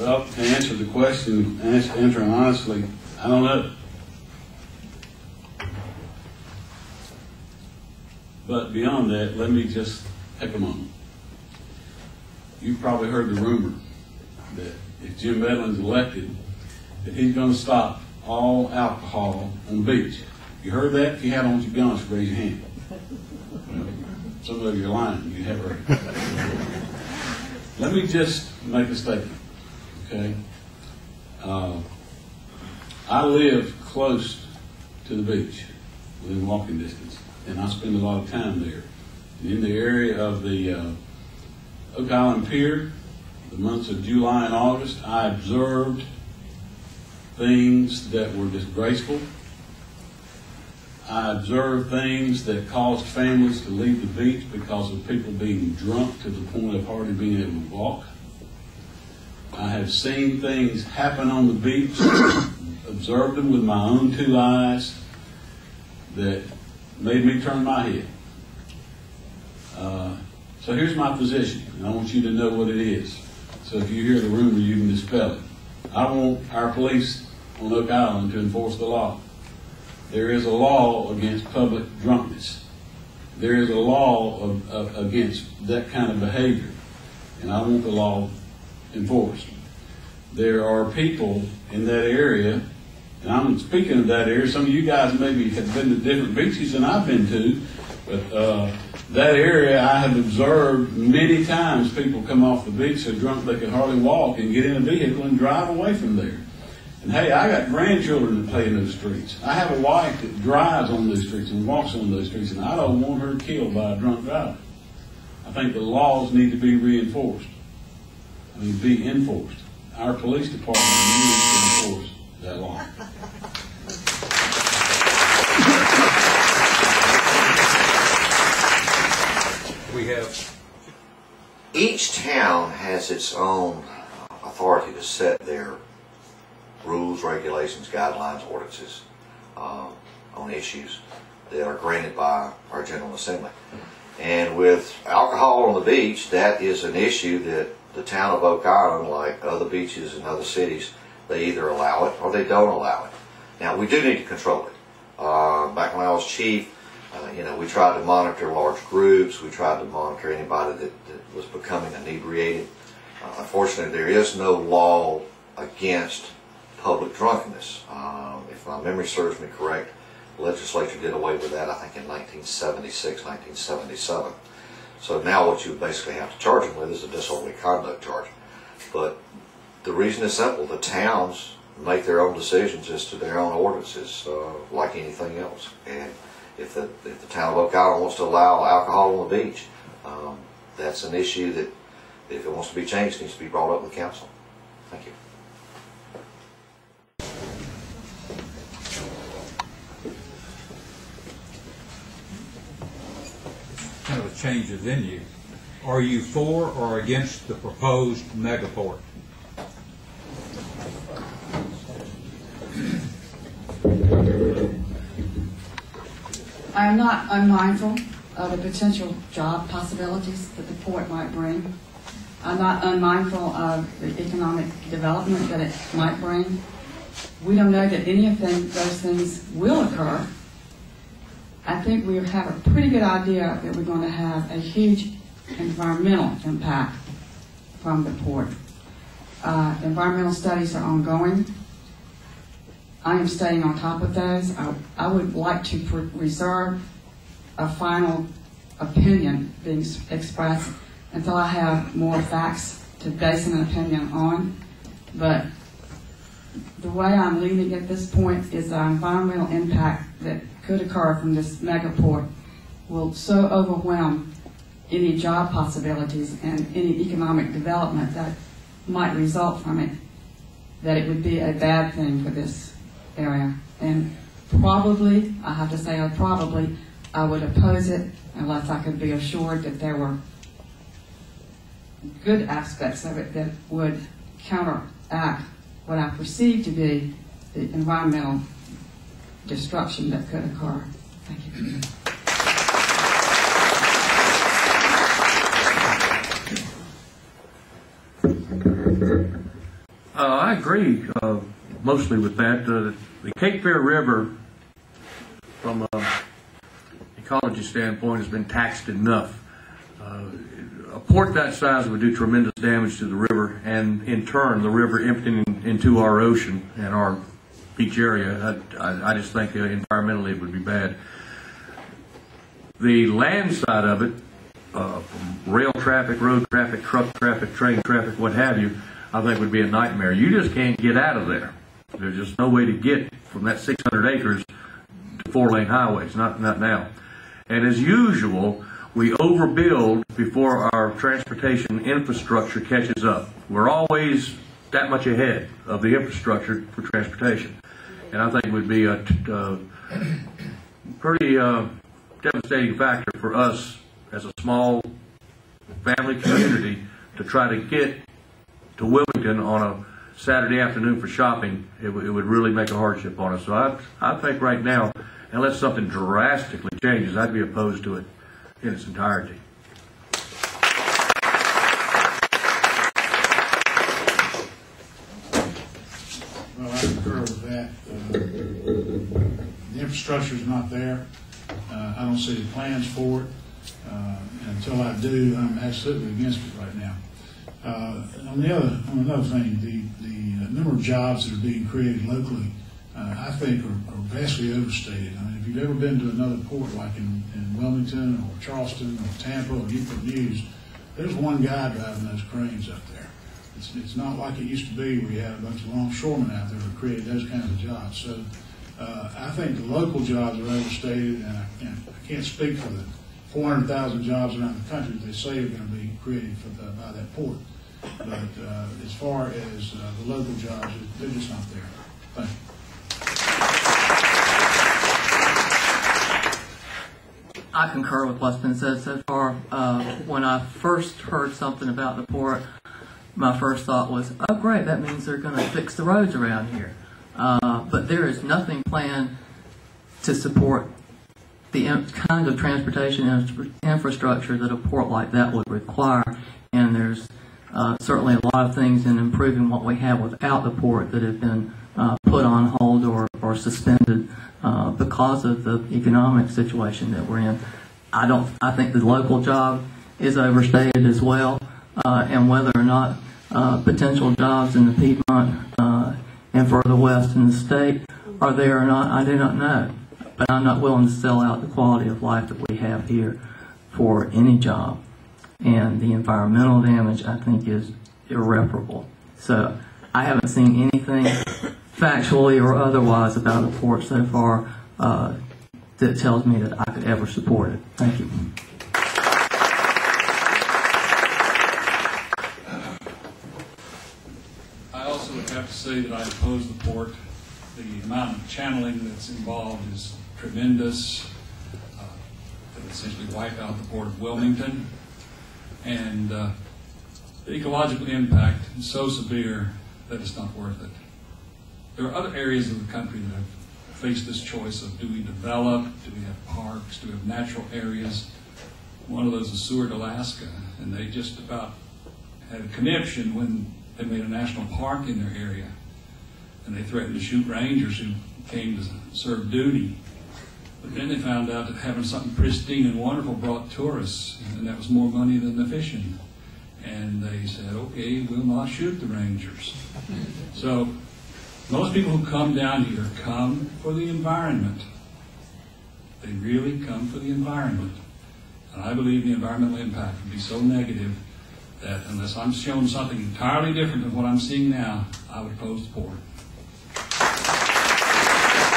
Well, to answer the question, answer honestly, I don't know. But beyond that, let me just take a moment. You've probably heard the rumor that if Jim Medlin's elected, that he's going to stop all alcohol on the beach. You heard that? If you had on your guns, raise your hand. Some of you are lying. You have heard. Let me just make a statement, okay? I live close to the beach, within walking distance, and I spend a lot of time there. And in the area of the Oak Island Pier, the months of July and August, I observed things that were disgraceful. I observed things that caused families to leave the beach because of people being drunk to the point of hardly being able to walk. I have seen things happen on the beach, observed them with my own two eyes, that made me turn my head. So here's my position, and I want you to know what it is. So if you hear the rumor, you can dispel it. I want our police on Oak Island to enforce the law. There is a law against public drunkenness. There is a law against that kind of behavior, and I want the law enforced. There are people in that area, and I'm speaking of that area. Some of you guys maybe have been to different beaches than I've been to, but that area I have observed many times people come off the beach so drunk they can hardly walk and get in a vehicle and drive away from there. And hey, I got grandchildren that play in those streets. I have a wife that drives on those streets and walks on those streets, and I don't want her killed by a drunk driver. I think the laws need to be reinforced. Be enforced. Our police department needs to enforce that law. We have. Each town has its own authority to set their rules, regulations, guidelines, ordinances on issues that are granted by our General Assembly. And with alcohol on the beach, that is an issue that the town of Oak Island, like other beaches in other cities, they either allow it or they don't allow it. Now, we do need to control it. Back when I was chief, we tried to monitor large groups. We tried to monitor anybody that was becoming inebriated. Unfortunately, there is no law against public drunkenness. If my memory serves me correct, the legislature did away with that, I think, in 1976, 1977. So now what you basically have to charge them with is a disorderly conduct charge. But the reason is simple. The towns make their own decisions as to their own ordinances, like anything else. And if the town of Oak Island wants to allow alcohol on the beach, that's an issue that, if it wants to be changed, needs to be brought up with council. Thank you. Kind of a change within you. Are you for or against the proposed megaport? I am not unmindful of the potential job possibilities that the port might bring. I'm not unmindful of the economic development that it might bring. We don't know that any of those things will occur. I think we have a pretty good idea that we're going to have a huge environmental impact from the port. Environmental studies are ongoing. I am staying on top of those. I would like to reserve a final opinion being expressed until I have more facts to base an opinion on. But the way I'm leaning at this point is the environmental impact that could occur from this megaport will so overwhelm any job possibilities and any economic development that might result from it that it would be a bad thing for this area. And probably, I have to say I would oppose it unless I could be assured that there were good aspects of it that would counteract what I perceive to be the environmental destruction that could occur. Thank you. I agree mostly with that. The Cape Fear River, from an ecology standpoint, has been taxed enough. A port that size would do tremendous damage to the river, and in turn, the river emptying into our ocean and our beach area. I just think environmentally it would be bad. The land side of it, rail traffic, road traffic, truck traffic, train traffic, what have you, I think would be a nightmare. You just can't get out of there. There's just no way to get from that 600 acres to 4-lane highways, not now. And as usual, we overbuild before our transportation infrastructure catches up. We're always that much ahead of the infrastructure for transportation. And I think it would be a pretty devastating factor for us as a small family community to try to get to Wilmington on a Saturday afternoon for shopping. It would really make a hardship on us. So I think right now, unless something drastically changes, I'd be opposed to it in its entirety. Well, I concur with that. The infrastructure is not there. I don't see the plans for it. And until I do, I'm absolutely against it right now. On another thing, the number of jobs that are being created locally, I think are vastly overstated. I mean, if you've ever been to another port like in Wilmington or Charleston or Tampa or Newport News, there's one guy driving those cranes up there. It's not like it used to be where you had a bunch of longshoremen out there that created those kinds of jobs. So I think the local jobs are overstated, and I can't speak for the 400,000 jobs around the country that they say are going to be created by that port. But as far as the local jobs, they're just not there. Thank you. I concur with what's been said so far. When I first heard something about the port, my first thought was, oh great, that means they're going to fix the roads around here. But there is nothing planned to support the kind of transportation infrastructure that a port like that would require. And there's certainly a lot of things in improving what we have without the port that have been put on hold or suspended because of the economic situation that we're in. I think the local job is overstated as well, and whether or not potential jobs in the Piedmont and further west in the state are there or not, I do not know. But I'm not willing to sell out the quality of life that we have here for any job. And the environmental damage, I think, is irreparable. So I haven't seen anything factually or otherwise about the port so far that tells me that I could ever support it. Thank you. I also would have to say that I oppose the port. The amount of channeling that's involved is tremendous. It would essentially wipe out the port of Wilmington. And the ecological impact is so severe that it's not worth it. There are other areas of the country that have faced this choice of, do we develop, do we have parks, do we have natural areas? One of those is Seward, Alaska, and they just about had a conniption when they made a national park in their area. And they threatened to shoot rangers who came to serve duty. But then they found out that having something pristine and wonderful brought tourists, and that was more money than the fishing. And they said, okay, we'll not shoot the rangers. So most people who come down here come for the environment. They really come for the environment. And I believe the environmental impact would be so negative that unless I'm shown something entirely different than what I'm seeing now, I would oppose the port.